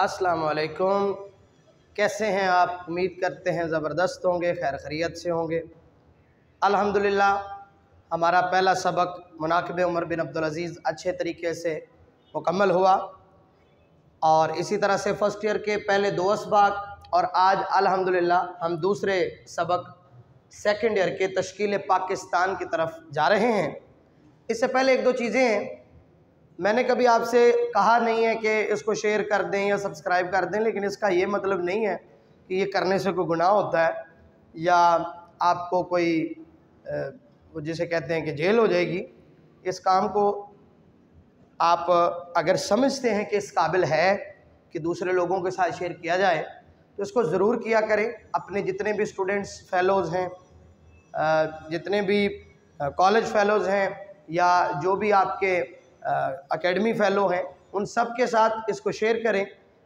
अस्सलाम वालेकुम। कैसे हैं आप? उम्मीद करते हैं ज़बरदस्त होंगे, खैर खैरियत से होंगे। अल्हम्दुलिल्लाह हमारा पहला सबक मुनाकिब उमर बिन अब्दुल अज़ीज़ अच्छे तरीके से मुकम्मल हुआ और इसी तरह से फ़र्स्ट ईयर के पहले 2 असबाक और आज अल्हम्दुलिल्लाह हम दूसरे सबक सेकंड ईयर के तश्कील पाकिस्तान की तरफ जा रहे हैं। इससे पहले 1-2 चीज़ें हैं। मैंने कभी आपसे कहा नहीं है कि इसको शेयर कर दें या सब्सक्राइब कर दें, लेकिन इसका ये मतलब नहीं है कि ये करने से कोई गुनाह होता है या आपको कोई जिसे कहते हैं कि जेल हो जाएगी। इस काम को आप अगर समझते हैं कि इस काबिल है कि दूसरे लोगों के साथ शेयर किया जाए तो इसको ज़रूर किया करें। अपने जितने भी स्टूडेंट्स फेलोज़ हैं, जितने भी कॉलेज फेलोज़ हैं या जो भी आपके एकेडमी फ़ेलो हैं, उन सब के साथ इसको शेयर करें।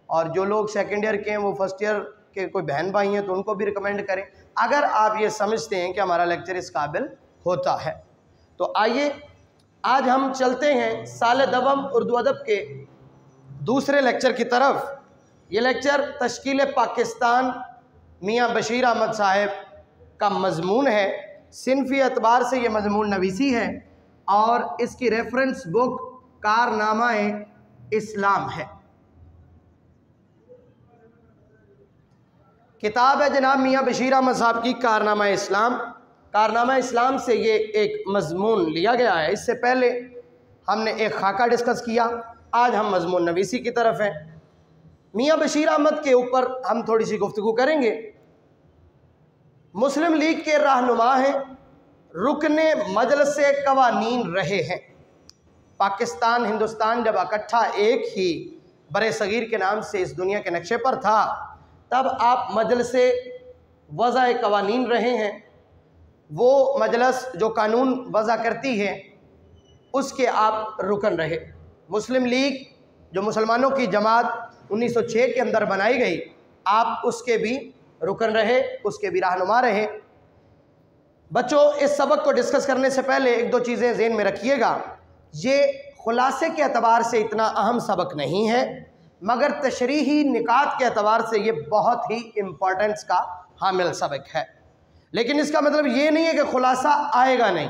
और जो लोग सेकेंड ईयर के हैं वो फर्स्ट ईयर के कोई बहन भाई हैं तो उनको भी रिकमेंड करें, अगर आप ये समझते हैं कि हमारा लेक्चर इस काबिल होता है। तो आइए आज हम चलते हैं साल दवम उर्दू अदब के दूसरे लेक्चर की तरफ। ये लेक्चर तश्कील पाकिस्तान मियाँ बशीर अहमद साहब का मजमून है। सिनफ़ी एतबार से ये मजमून नवीसी है और इसकी रेफरेंस बुक कारनामा-ए इस्लाम है। किताब है जनाब मियाँ बशीर अहमद साहब की कारनामा इस्लाम। कारनामा इस्लाम से ये एक मजमून लिया गया है। इससे पहले हमने एक खाका डिस्कस किया, आज हम मजमून नवीसी की तरफ हैं। मियाँ बशीर अहमद के ऊपर हम थोड़ी सी गुफ्तगू करेंगे। मुस्लिम लीग के रहनुमा हैं, रुकने मजलिस कवानीन रहे हैं। पाकिस्तान हिंदुस्तान जब इकट्ठा एक ही बरे सगीर के नाम से इस दुनिया के नक्शे पर था, तब आप मजलिस वज़ा कवानीन रहे हैं। वो मजलिस जो कानून वज़ा करती है उसके आप रुकन रहे। मुस्लिम लीग जो मुसलमानों की जमात 1906 के अंदर बनाई गई, आप उसके भी रुकन रहे, उसके भी रहनुमा रहे। बच्चों, इस सबक को डिस्कस करने से पहले 1-2 चीज़ें ज़हन में रखिएगा। ये खुलासे के अतबार से इतना अहम सबक नहीं है, मगर तशरीही निकात के अतबार से ये बहुत ही इम्पोर्टेंस का हामिल सबक है। लेकिन इसका मतलब ये नहीं है कि खुलासा आएगा नहीं।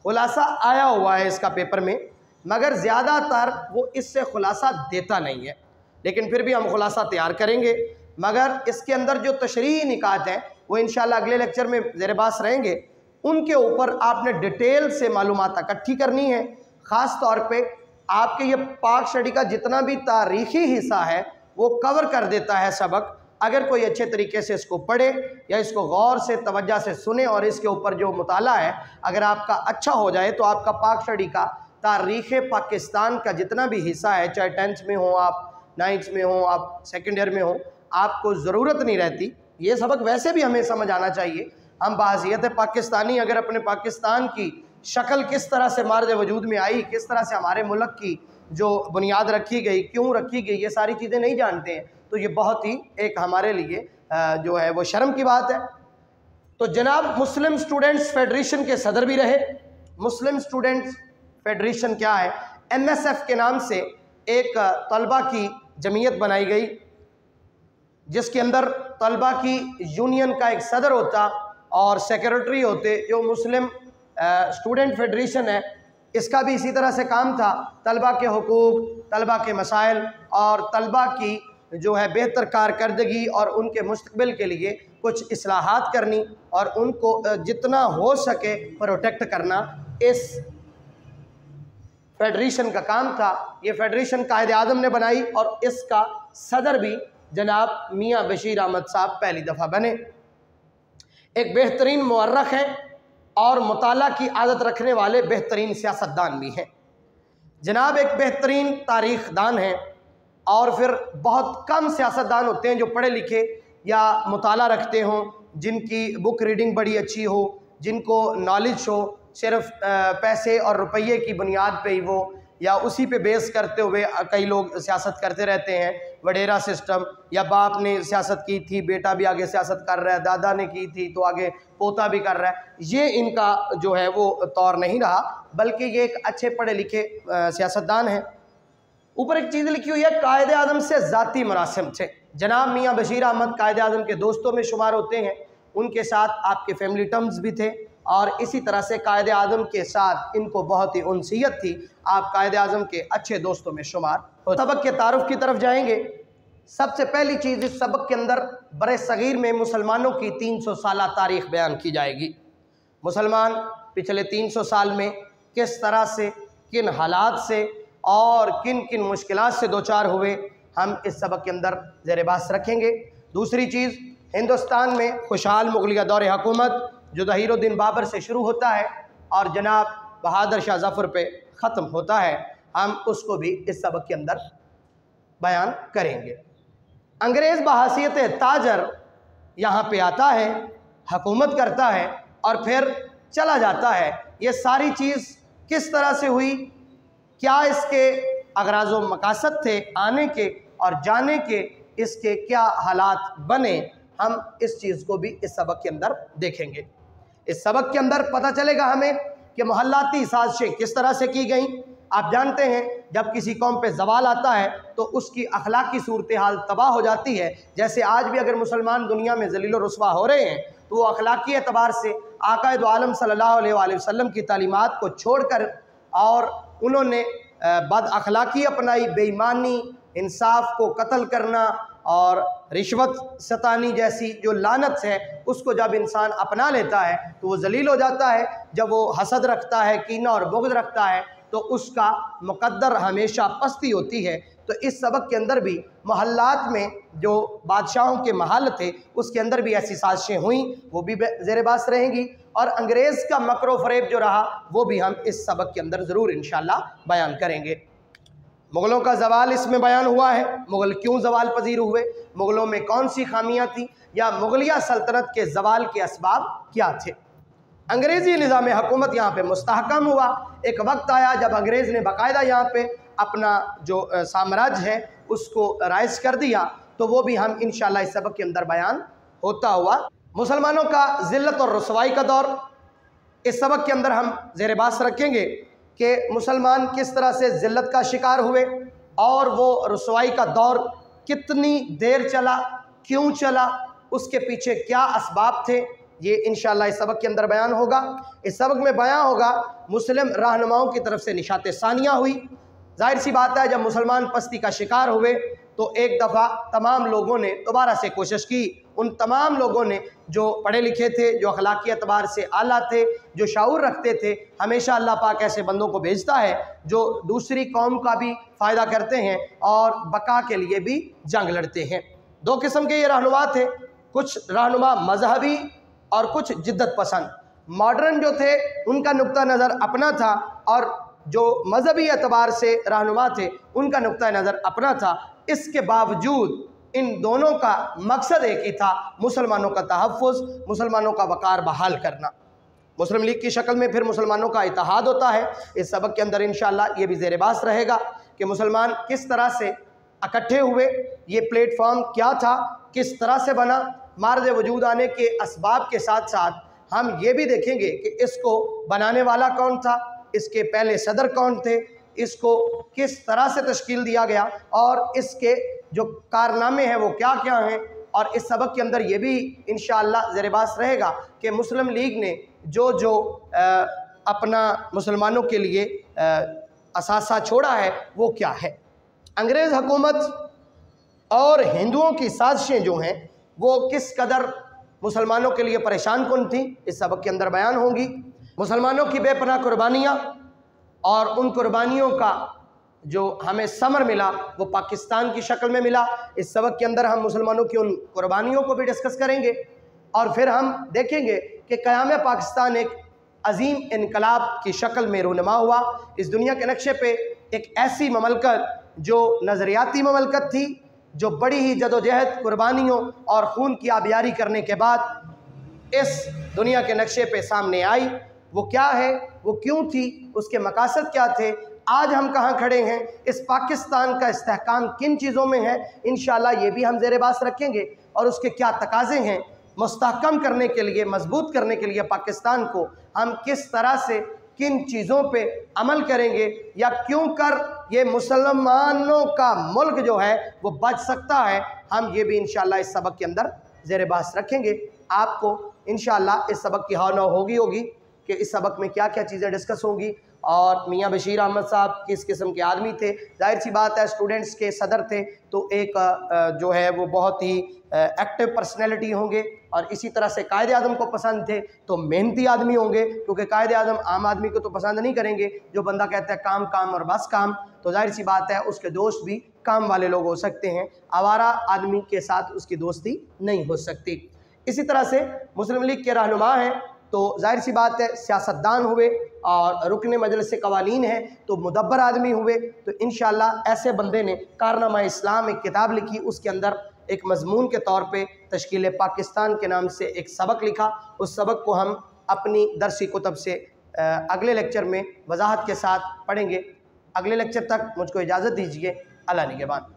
खुलासा आया हुआ है इसका पेपर में, मगर ज़्यादातर वो इससे खुलासा देता नहीं है। लेकिन फिर भी हम खुलासा तैयार करेंगे, मगर इसके अंदर जो तशरीही निकात हैं वो इंशाल्लाह अगले लेक्चर में ज़ेर बास रहेंगे। उनके ऊपर आपने डिटेल से मालूमात इकट्ठी करनी है। ख़ास तौर पे आपके ये पाक स्टडी का जितना भी तारीख़ी हिस्सा है वो कवर कर देता है सबक। अगर कोई अच्छे तरीके से इसको पढ़े या इसको गौर से तवज्जो से सुने और इसके ऊपर जो मुताला है अगर आपका अच्छा हो जाए, तो आपका पाक स्टडी का तारीख़ पाकिस्तान का जितना भी हिस्सा है, चाहे 10th में हो आप, 9th में हो आप, सेकेंड ईयर में हो, आपको ज़रूरत नहीं रहती। ये सबक वैसे भी हमें समझ आना चाहिए। हम बाहसियत पाकिस्तानी अगर अपने पाकिस्तान की शक्ल किस तरह से मार्ज वजूद में आई, किस तरह से हमारे मुल्क की जो बुनियाद रखी गई, क्यों रखी गई, ये सारी चीज़ें नहीं जानते हैं, तो ये बहुत ही एक हमारे लिए जो है वो शर्म की बात है। तो जनाब मुस्लिम स्टूडेंट्स फेडरेशन के सदर भी रहे। मुस्लिम स्टूडेंट्स फेडरेशन क्या है? MSF के नाम से एक तलबा की जमीयत बनाई गई, जिसके अंदर तलबा की यूनियन का एक सदर होता और सेक्रेटरी होते। जो मुस्लिम स्टूडेंट फेडरेशन है, इसका भी इसी तरह से काम था, तलबा के हुकूक, तलबा के मसाइल और तलबा की जो है बेहतर कारकर्दगी और उनके मुस्तकबिल के लिए कुछ इस्लाहात करनी और उनको जितना हो सके प्रोटेक्ट करना, इस फेडरेशन का काम था। ये फेडरेशन कायदे आज़म ने बनाई और इसका सदर भी जनाब मियाँ बशीर अहमद साहब पहली दफ़ा बने। एक बेहतरीन मुअर्रख हैं और मुताला की आदत रखने वाले बेहतरीन सियासतदान भी हैं। जनाब एक बेहतरीन तारीख़दान हैं और फिर बहुत कम सियासतदान होते हैं जो पढ़े लिखे या मुताला रखते हों, जिनकी बुक रीडिंग बड़ी अच्छी हो, जिनको नॉलेज हो, सिर्फ पैसे और रुपये की बुनियाद पे ही वो या उसी पे बेस करते हुए कई लोग सियासत करते रहते हैं। वडेरा सिस्टम, या बाप ने सियासत की थी, बेटा भी आगे सियासत कर रहा है, दादा ने की थी तो आगे पोता भी कर रहा है, ये इनका जो है वो तौर नहीं रहा, बल्कि ये एक अच्छे पढ़े लिखे सियासतदान हैं। ऊपर एक चीज़ लिखी हुई है, कायदे आज़म से ज़ाती मरासिम थे। जनाब मियाँ बशीर अहमद कायदे आज़म के दोस्तों में शुमार होते हैं, उनके साथ आपके फैमिली टर्म्स भी थे और इसी तरह से कायदे आज़म के साथ इनको बहुत ही उनसियत थी। आप कायदे आज़म के अच्छे दोस्तों में शुमार हो। सबक के तारुफ की तरफ जाएंगे। सबसे पहली चीज़ इस सबक के अंदर बरे सगीर में मुसलमानों की 300 साल तारीख़ बयान की जाएगी। मुसलमान पिछले 300 साल में किस तरह से, किन हालात से और किन किन मुश्किलात से दो चार हुए, हम इस सबक के अंदर ज़ेर बहस रखेंगे। दूसरी चीज़, हिंदुस्तान में खुशहाल मुगलिया दौर हुकूमत जो ज़हीरुद्दीन बाबर से शुरू होता है और जनाब बहादुर शाह ज़फ़र पे ख़त्म होता है, हम उसको भी इस सबक के अंदर बयान करेंगे। अंग्रेज़ बहैसियत ताजर यहाँ पे आता है, हुकूमत करता है और फिर चला जाता है। ये सारी चीज़ किस तरह से हुई, क्या इसके अगराज़ व मकासद थे आने के और जाने के, इसके क्या हालात बने, हम इस चीज़ को भी इस सबक के अंदर देखेंगे। इस सबक के अंदर पता चलेगा हमें कि मोहल्लाती साजिशें किस तरह से की गई। आप जानते हैं जब किसी कौम पे ज़वाल आता है तो उसकी अखलाकी सूरत हाल तबाह हो जाती है। जैसे आज भी अगर मुसलमान दुनिया में ज़लील व रुस्वा हो रहे हैं तो वो अखलाकी एतबार से आक़ाए दो आलम सल्लल्लाहु अलैहि वसल्लम की तालीमात को छोड़कर और उन्होंने बद अखलाकी अपनाई, बेईमानी, इंसाफ को कत्ल करना और रिश्वत सतानी जैसी जो लानत है उसको जब इंसान अपना लेता है तो वो जलील हो जाता है। जब वो हसद रखता है, कीना और बुग़्ज़ रखता है तो उसका मुक़द्दर हमेशा पस्ती होती है। तो इस सबक के अंदर भी मोहल्लात में जो बादशाहों के महल थे उसके अंदर भी ऐसी साजिशें हुई, वो भी ज़ेर बहस रहेंगी। और अंग्रेज़ का मकर व फ़रेब जो रहा वो भी हम इस सबक के अंदर ज़रूर इंशाअल्लाह बयान करेंगे। मुग़लों का ज़वाल इसमें बयान हुआ है, मुग़ल क्यों ज़वाल पजीर हुए, मुग़लों में कौन सी खामियाँ थी, या मुग़लिया सल्तनत के ज़वाल के असबाब क्या थे। अंग्रेज़ी निज़ाम हुकूमत यहाँ पे मुस्तहकम हुआ। एक वक्त आया जब अंग्रेज़ ने बाकायदा यहाँ पे अपना जो साम्राज्य है उसको राइज कर दिया, तो वो भी हम इंशाअल्लाह इस सबक के अंदर बयान होता हुआ। मुसलमानों का ज़िल्लत और रुसवाई का दौर इस सबक के अंदर हम ज़ेर बहस रखेंगे कि मुसलमान किस तरह से ज़िल्लत का शिकार हुए और वो रुसवाई का दौर कितनी देर चला, क्यों चला, उसके पीछे क्या असबाब थे, ये इंशाअल्लाह इस सबक के अंदर बयान होगा। इस सबक में बयान होगा मुस्लिम रहनुमाओं की तरफ से निशात सानिया हुई। जाहिर सी बात है जब मुसलमान पस्ती का शिकार हुए तो एक दफ़ा तमाम लोगों ने दोबारा से कोशिश की। उन तमाम लोगों ने जो पढ़े लिखे थे, जो अखलाकी एतबार से आला थे, जो शाऊर रखते थे, हमेशा अल्लाह पाक ऐसे बंदों को भेजता है जो दूसरी कौम का भी फ़ायदा करते हैं और बका के लिए भी जंग लड़ते हैं। दो किस्म के ये रहनुमा थे, कुछ रहनुमा मजहबी और कुछ जिद्दत पसंद। मॉडर्न जो थे उनका नुक्ता नज़र अपना था और जो मजहबी एतबार से रहनुमा थे उनका नुक्ता नज़र अपना था। इसके बावजूद इन दोनों का मकसद एक ही था, मुसलमानों का तहफ़्फ़ुज़, मुसलमानों का वक़ार बहाल करना। मुस्लिम लीग की शक्ल में फिर मुसलमानों का इत्तेहाद होता है। इस सबक के अंदर इंशाअल्लाह ये भी ज़ेर बहस रहेगा कि मुसलमान किस तरह से इकट्ठे हुए, ये प्लेटफॉर्म क्या था, किस तरह से बना, मार्ज़ वजूद आने के असबाब के साथ साथ हम ये भी देखेंगे कि इसको बनाने वाला कौन था, इसके पहले सदर कौन थे, इसको किस तरह से तश्कील दिया गया और इसके जो कारनामे हैं वो क्या क्या हैं। और इस सबक के अंदर ये भी इंशाअल्लाह ज़ेर बहस रहेगा कि मुस्लिम लीग ने जो जो अपना मुसलमानों के लिए असासा छोड़ा है वो क्या है। अंग्रेज़ हुकूमत और हिंदुओं की साजिशें जो हैं वो किस कदर मुसलमानों के लिए परेशान कुन थी, इस सबक के अंदर बयान होंगी। मुसलमानों की बेपनाह कुर्बानियाँ और उन कुर्बानियों का जो हमें समर मिला वो पाकिस्तान की शक्ल में मिला। इस सबक के अंदर हम मुसलमानों की उन कुर्बानियों को भी डिस्कस करेंगे और फिर हम देखेंगे कि क़याम पाकिस्तान एक अजीम इनकलाब की शक्ल में रूनुमा हुआ। इस दुनिया के नक्शे पे एक ऐसी ममलकत जो नज़रियाती ममलकत थी, जो बड़ी ही जदोजहद, कुर्बानियों और खून की आबियारी करने के बाद इस दुनिया के नक्शे पे सामने आई। वो क्या है, वो क्यों थी, उसके मकासद क्या थे, आज हम कहाँ खड़े हैं, इस पाकिस्तान का इस्तेहकाम किन चीज़ों में है, इंशाअल्लाह ये भी हम ज़ेर बहस रखेंगे और उसके क्या तकाज़े हैं। मुस्तहकम करने के लिए, मजबूत करने के लिए पाकिस्तान को हम किस तरह से किन चीज़ों पे अमल करेंगे या क्यों कर ये मुसलमानों का मुल्क जो है वो बच सकता है, हम ये भी इंशाअल्लाह इस सबक के अंदर ज़ेर बहस रखेंगे। आपको इंशाअल्लाह इस सबक की हाव होगी कि इस सबक में क्या क्या चीज़ें डिस्कस होंगी और मियाँ बशीर अहमद साहब किस किस्म के आदमी थे। जाहिर सी बात है स्टूडेंट्स के सदर थे तो एक जो है वो बहुत ही एक्टिव पर्सनैलिटी होंगे और इसी तरह से कायद आज़म को पसंद थे तो मेहनती आदमी होंगे, क्योंकि कायद आज़म आम आदमी को तो पसंद नहीं करेंगे। जो बंदा कहता है काम काम और बस काम, तो जाहिर सी बात है उसके दोस्त भी काम वाले लोग हो सकते हैं, आवारा आदमी के साथ उसकी दोस्ती नहीं हो सकती। इसी तरह से मुस्लिम लीग के रहनुमा हैं तो जाहिर सी बात है सियासतदान हुए और रुकने मजलिस कवानीन है तो मुदब्बर आदमी हुए। तो इंशाअल्लाह ऐसे बंदे ने कारनामा इस्लाम एक किताब लिखी, उसके अंदर एक मजमून के तौर पे तश्कील पाकिस्तान के नाम से एक सबक लिखा। उस सबक को हम अपनी दरसी कुतब से अगले लेक्चर में वजाहत के साथ पढ़ेंगे। अगले लेक्चर तक मुझको इजाज़त दीजिए। अल्लाह निगहबान।